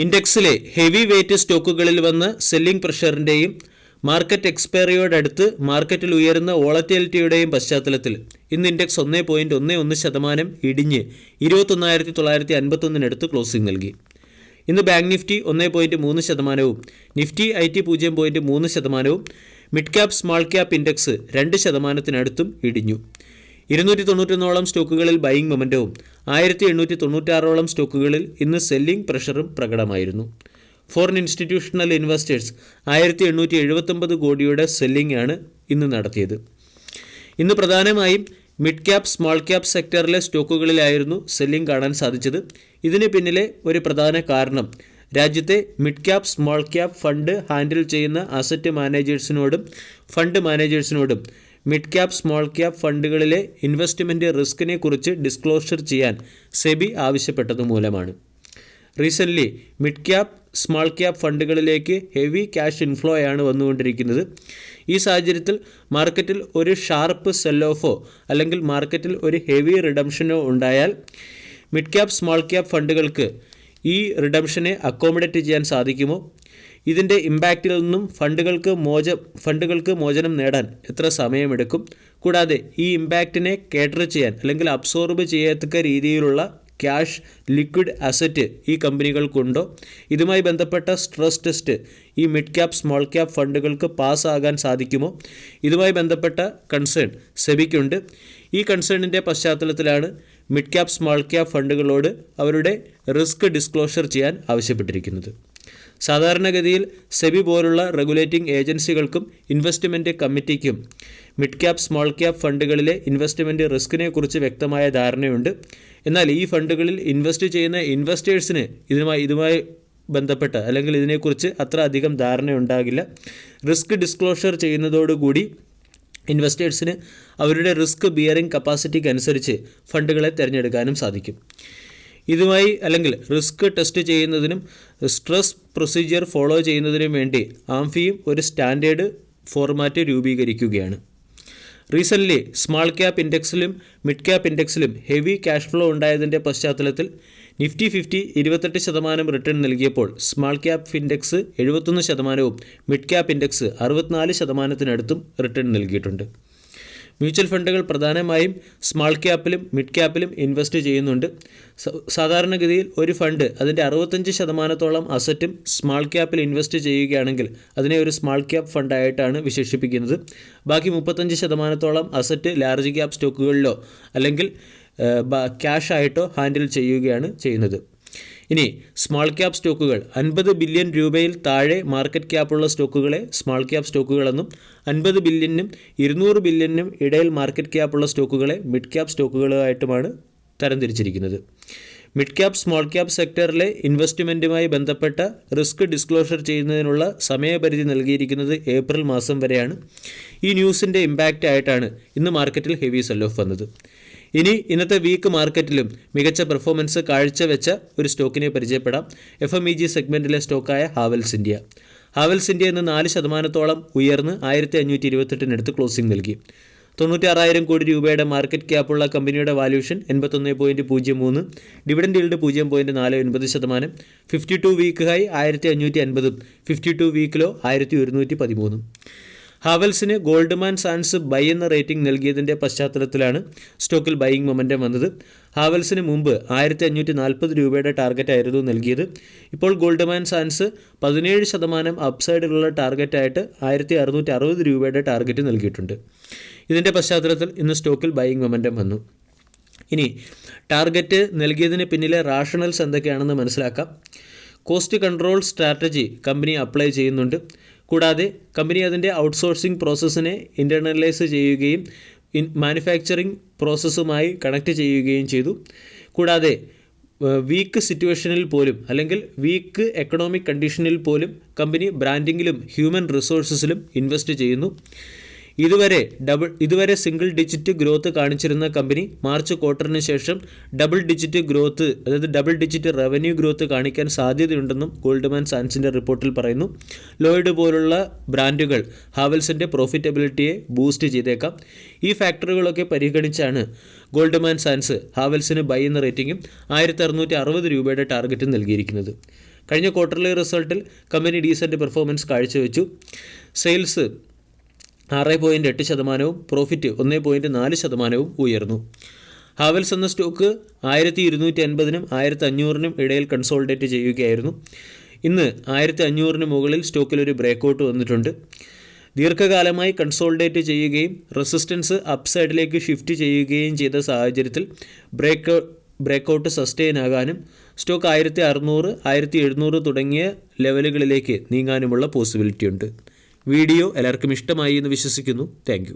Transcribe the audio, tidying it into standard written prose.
ഇൻഡെക്സിലെ heavy weight സ്റ്റോക്കുകളിൽ വന്ന selling പ്രഷറിൻ്റെയും market എക്സ്പയറിയോടടുത്ത് മാർക്കറ്റിൽ ഉയരുന്ന വോളറ്റിലിറ്റിയുടെയും പശ്ചാത്തലത്തിൽ ഇന്ന് ഇൻഡെക്സ് 1.11% ഇടിഞ്ഞ് 21,951 ക്ലോസിംഗ് നൽകി. ഇന്ന് bank Nifty 1.3%, Nifty IT 0.3%, mid cap small cap index 2%-അടുത്തും ഇടിഞ്ഞു. 291 സ്റ്റോക്കുകളിൽ ബൈയിങ് മൊമെൻറ്റവും 1896 സ്റ്റോക്കുകളിൽ ഇന്ന് സെല്ലിംഗ് പ്രഷറും പ്രകടമായിരുന്നു. ഫോറിൻ ഇൻസ്റ്റിറ്റ്യൂഷണൽ ഇൻവെസ്റ്റേഴ്സ് 1879 കോടിയുടെ സെല്ലിംഗ് ആണ് ഇന്ന് നടത്തിയത്. ഇന്ന് പ്രധാനമായും മിഡ് ക്യാപ് സ്മാൾ ക്യാപ് സെക്ടറിലെ സ്റ്റോക്കുകളിലായിരുന്നു സെല്ലിംഗ് കാണാൻ സാധിച്ചത്. ഇതിന് പിന്നിലെ ഒരു പ്രധാന കാരണം രാജ്യത്തെ mid cap small cap fund handle ചെയ്യുന്ന അസറ്റ് മാനേജേഴ്സിനോടും ഫണ്ട് മാനേജേഴ്സിനോടും മിഡ് ക്യാപ് സ്മാൾ ക്യാപ് ഫണ്ടുകളിലെ ഇൻവെസ്റ്റ്മെൻറ്റ് റിസ്കിനെ കുറിച്ച് ഡിസ്ക്ലോഷർ ചെയ്യാൻ സെബി ആവശ്യപ്പെട്ടതുമൂലമാണ്. Recently mid cap small cap ഫണ്ടുകളിലേക്ക് ഹെവി ക്യാഷ് ഇൻഫ്ലോയാണ് വന്നുകൊണ്ടിരിക്കുന്നത്. ഈ സാഹചര്യത്തിൽ മാർക്കറ്റിൽ ഒരു ഷാർപ്പ് സെൽ ഓഫോ അല്ലെങ്കിൽ മാർക്കറ്റിൽ ഒരു ഹെവി റിഡംഷനോ ഉണ്ടായാൽ മിഡ് ക്യാപ് സ്മാൾ ക്യാപ് ഫണ്ടുകൾക്ക് ഈ റിഡംഷനെ അക്കോമഡേറ്റ് ചെയ്യാൻ സാധിക്കുമോ? ഇതിൻ്റെ ഇമ്പാക്റ്റിൽ നിന്നും ഫണ്ടുകൾക്ക് മോചനം നേടാൻ എത്ര സമയമെടുക്കും? കൂടാതെ ഈ ഇമ്പാക്റ്റിനെ കേറ്റർ ചെയ്യാൻ അല്ലെങ്കിൽ അബ്സോർബ് ചെയ്യത്തക്ക രീതിയിലുള്ള ക്യാഷ് ലിക്വിഡ് അസറ്റ് ഈ കമ്പനികൾക്കുണ്ടോ? ഇതുമായി ബന്ധപ്പെട്ട സ്ട്രെസ് ടെസ്റ്റ് ഈ മിഡ് ക്യാപ് സ്മോൾ ക്യാപ് ഫണ്ടുകൾക്ക് പാസ്സാകാൻ സാധിക്കുമോ? ഇതുമായി ബന്ധപ്പെട്ട കൺസേൺ സെബിക്കുണ്ട്. ഈ കൺസേണിൻ്റെ പശ്ചാത്തലത്തിലാണ് മിഡ് ക്യാപ് സ്മോൾ ക്യാപ് ഫണ്ടുകളോട് അവരുടെ റിസ്ക് ഡിസ്ക്ലോഷർ ചെയ്യാൻ ആവശ്യപ്പെട്ടിരിക്കുന്നത്. സാധാരണഗതിയിൽ സെബി പോലുള്ള റെഗുലേറ്റിംഗ് ഏജൻസികൾക്കും ഇൻവെസ്റ്റ്മെൻറ്റ് കമ്മിറ്റിക്കും മിഡ് ക്യാപ് സ്മോൾ ക്യാപ് ഫണ്ടുകളിലെ ഇൻവെസ്റ്റ്മെൻറ്റ് റിസ്കിനെ കുറിച്ച് വ്യക്തമായ ധാരണയുണ്ട്. എന്നാൽ ഈ ഫണ്ടുകളിൽ ഇൻവെസ്റ്റ് ചെയ്യുന്ന ഇൻവെസ്റ്റേഴ്സിന് ഇതുമായി ബന്ധപ്പെട്ട അല്ലെങ്കിൽ ഇതിനെക്കുറിച്ച് അത്ര അധികം ധാരണയുണ്ടാകില്ല. റിസ്ക് ഡിസ്ക്ലോഷർ ചെയ്യുന്നതോടുകൂടി ഇൻവെസ്റ്റേഴ്സിന് അവരുടെ റിസ്ക് ബിയറിംഗ് കപ്പാസിറ്റിക്ക് അനുസരിച്ച് ഫണ്ടുകളെ തിരഞ്ഞെടുക്കാനും സാധിക്കും. ഇതുമായി അല്ലെങ്കിൽ റിസ്ക് ടെസ്റ്റ് ചെയ്യുന്നതിനും സ്ട്രെസ് പ്രൊസീജിയർ ഫോളോ ചെയ്യുന്നതിനും വേണ്ടി ആംഫിയും ഒരു സ്റ്റാൻഡേർഡ് ഫോർമാറ്റ് രൂപീകരിക്കുകയാണ്. റീസെൻ്റ്ലി സ്മാൾ ക്യാപ് ഇൻഡെക്സിലും മിഡ് ക്യാപ് ഇൻഡെക്സിലും ഹെവി ക്യാഷ് ഫ്ലോ ഉണ്ടായതിൻ്റെ പശ്ചാത്തലത്തിൽ നിഫ്റ്റി 50 28% റിട്ടേൺ നൽകിയപ്പോൾ small cap index 71%, mid cap index 64%-അടുത്തും റിട്ടേൺ നൽകിയിട്ടുണ്ട്. മ്യൂച്വൽ ഫണ്ടുകൾ പ്രധാനമായും സ്മാൾ ക്യാപ്പിലും മിഡ് ക്യാപ്പിലും ഇൻവെസ്റ്റ് ചെയ്യുന്നുണ്ട്. സാധാരണഗതിയിൽ ഒരു ഫണ്ട് അതിൻ്റെ 65% അസറ്റും സ്മാൾ ക്യാപ്പിൽ ഇൻവെസ്റ്റ് ചെയ്യുകയാണെങ്കിൽ അതിനെ ഒരു സ്മാൾ ക്യാപ്പ് ഫണ്ടായിട്ടാണ് വിശേഷിപ്പിക്കുന്നത്. ബാക്കി 35% അസറ്റ് ലാർജ് ക്യാപ്പ് സ്റ്റോക്കുകളിലോ അല്ലെങ്കിൽ ക്യാഷ് ആയിട്ടോ ഹാൻഡിൽ ചെയ്യുകയാണ് ചെയ്യുന്നത്. ഇനി സ്മാൾ ക്യാപ്പ് സ്റ്റോക്കുകൾ 50 ബില്യൺ രൂപയിൽ താഴെ മാർക്കറ്റ് ക്യാപ്പുള്ള സ്റ്റോക്കുകളെ സ്മാൾ ക്യാപ്പ് സ്റ്റോക്കുകളെന്നും 50 ബില്യനും 200 ബില്യനും ഇടയിൽ മാർക്കറ്റ് ക്യാപ്പുള്ള സ്റ്റോക്കുകളെ മിഡ് ക്യാപ്പ് സ്റ്റോക്കുകളായിട്ടുമാണ് തരംതിരിച്ചിരിക്കുന്നത്. മിഡ് ക്യാപ് സ്മാൾ ക്യാപ് സെക്ടറിലെ ഇൻവെസ്റ്റ്മെൻറ്റുമായി ബന്ധപ്പെട്ട റിസ്ക് ഡിസ്ക്ലോഷർ ചെയ്യുന്നതിനുള്ള സമയപരിധി നൽകിയിരിക്കുന്നത് ഏപ്രിൽ മാസം വരെയാണ്. ഈ ന്യൂസിൻ്റെ ഇമ്പാക്റ്റ് ആയിട്ടാണ് ഇന്ന് മാർക്കറ്റിൽ ഹെവി സെൽ ഓഫ് വന്നത്. ഇനി ഇന്നത്തെ വീക്ക് മാർക്കറ്റിലും മികച്ച പെർഫോമൻസ് കാഴ്ചവെച്ച ഒരു സ്റ്റോക്കിനെ പരിചയപ്പെടാം. FMEG സെഗ്മെൻറ്റിലെ സ്റ്റോക്കായ ഹാവൽസ് ഇന്ത്യ. ഹാവൽസ് ഇന്ത്യ ഇന്ന് 4% ഉയർന്ന് 1528 ക്ലോസിംഗ് നൽകി. 96,000 കോടി രൂപയുടെ മാർക്കറ്റ് ക്യാപ്പുള്ള കമ്പനിയുടെ valuation 81.03, dividend yield 0.49%, 52 week high 1550, 52 week low 1113. ഹാവൽസിന് ഗോൾഡ്മാൻ സാൻസ് ബൈ എന്ന റേറ്റിംഗ് നൽകിയതിൻ്റെ പശ്ചാത്തലത്തിലാണ് സ്റ്റോക്കിൽ ബൈയിങ് മൊമെൻറ്റം വന്നത്. ഹാവൽസിന് മുമ്പ് 1540 രൂപയുടെ ടാർഗറ്റായിരുന്നു നൽകിയത്. ഇപ്പോൾ ഗോൾഡ്മാൻ സാൻസ് 17% അപ്സൈഡിലുള്ള ടാർഗറ്റായിട്ട് 1660 രൂപയുടെ ടാർഗറ്റ് നൽകിയിട്ടുണ്ട്. ഇതിൻ്റെ പശ്ചാത്തലത്തിൽ ഇന്ന് സ്റ്റോക്കിൽ ബൈയിങ് മൊമെൻറ്റം വന്നു. ഇനി ടാർഗറ്റ് നൽകിയതിന് പിന്നിലെ റാഷണൽസ് എന്തൊക്കെയാണെന്ന് മനസ്സിലാക്കാം. Cost control strategy company apply ചെയ്യുന്നുണ്ട്. കൂടാതെ കമ്പനി അതിൻ്റെ ഔട്ട്സോഴ്സിംഗ് പ്രോസസ്സിനെ ഇൻ്റർണലൈസ് ചെയ്യുകയും മാനുഫാക്ചറിംഗ് പ്രോസസ്സുമായി കണക്ട് ചെയ്യുകയും ചെയ്തു. കൂടാതെ വീക്ക് സിറ്റുവേഷനിൽ പോലും അല്ലെങ്കിൽ വീക്ക് എക്കണോമിക് കണ്ടീഷനിൽ പോലും കമ്പനി ബ്രാൻഡിങ്ങിലും ഹ്യൂമൻ റിസോഴ്സസിലും ഇൻവെസ്റ്റ് ചെയ്യുന്നു. ഇതുവരെ സിംഗിൾ ഡിജിറ്റ് ഗ്രോത്ത് കാണിച്ചിരുന്ന കമ്പനി മാർച്ച് ക്വാർട്ടറിന് ശേഷം ഡബിൾ ഡിജിറ്റ് റവന്യൂ ഗ്രോത്ത് കാണിക്കാൻ സാധ്യതയുണ്ടെന്നും ഗോൾഡ്മാൻ സാൻസിൻ്റെ റിപ്പോർട്ടിൽ പറയുന്നു. ലോയിഡ് പോലുള്ള ബ്രാൻഡുകൾ ഹാവൽസിൻ്റെ പ്രോഫിറ്റബിലിറ്റിയെ ബൂസ്റ്റ് ചെയ്തേക്കാം. ഈ ഫാക്ടറുകളൊക്കെ പരിഗണിച്ചാണ് ഗോൾഡ്മാൻ സാൻസ് ഹാവൽസിന് ബൈ എന്ന റേറ്റിംഗും 1660 രൂപയുടെ ടാർഗറ്റും നൽകിയിരിക്കുന്നത്. കഴിഞ്ഞ ക്വാർട്ടർലി റിസൾട്ടിൽ കമ്പനി ഡീസൻറ്റ് പെർഫോമൻസ് കാഴ്ചവെച്ചു. സെയിൽസ് 6.8%, പ്രോഫിറ്റ് 1.4% ഉയർന്നു. ഹാവൽസ് എന്ന സ്റ്റോക്ക് 1250-നും 1500-നും ഇടയിൽ കൺസോൾഡേറ്റ് ചെയ്യുകയായിരുന്നു. ഇന്ന് 1500-ന് മുകളിൽ സ്റ്റോക്കിലൊരു ബ്രേക്കൗട്ട് വന്നിട്ടുണ്ട്. ദീർഘകാലമായി കൺസോൾഡേറ്റ് ചെയ്യുകയും റെസിസ്റ്റൻസ് അപ്സൈഡിലേക്ക് ഷിഫ്റ്റ് ചെയ്യുകയും ചെയ്ത സാഹചര്യത്തിൽ ബ്രേക്കൗട്ട് സസ്റ്റെയിൻ ആകാനും സ്റ്റോക്ക് 1600-1700 തുടങ്ങിയ ലെവലുകളിലേക്ക് നീങ്ങാനുമുള്ള പോസിബിലിറ്റി ഉണ്ട്. വീഡിയോ എല്ലാവർക്കും ഇഷ്ടമായി എന്ന് വിശ്വസിക്കുന്നു. താങ്ക്